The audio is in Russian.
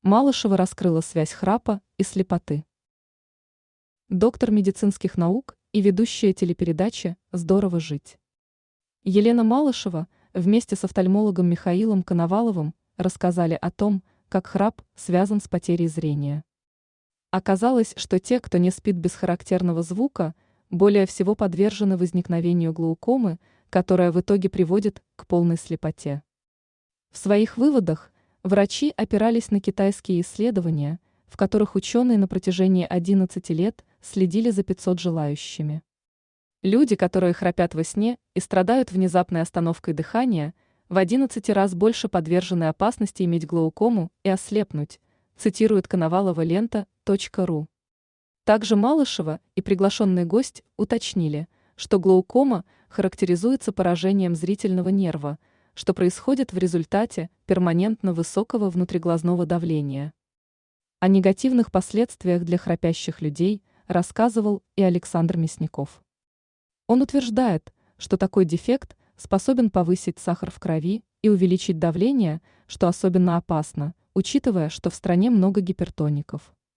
Малышева раскрыла связь храпа и слепоты. Доктор медицинских наук и ведущая телепередачи «Здорово жить». Елена Малышева вместе с офтальмологом Михаилом Коноваловым рассказали о том, как храп связан с потерей зрения. Оказалось, что те, кто не спит без характерного звука, более всего подвержены возникновению глаукомы, которая в итоге приводит к полной слепоте. В своих выводах врачи опирались на китайские исследования, в которых ученые на протяжении 11 лет следили за 500 желающими. Люди, которые храпят во сне и страдают внезапной остановкой дыхания, в 11 раз больше подвержены опасности иметь глаукому и ослепнуть, цитирует Коновалова лента.ру. Также Малышева и приглашенный гость уточнили, что глаукома характеризуется поражением зрительного нерва, что происходит в результате перманентно высокого внутриглазного давления. О негативных последствиях для храпящих людей рассказывал и Александр Мясников. Он утверждает, что такой дефект способен повысить сахар в крови и увеличить давление, что особенно опасно, учитывая, что в стране много гипертоников.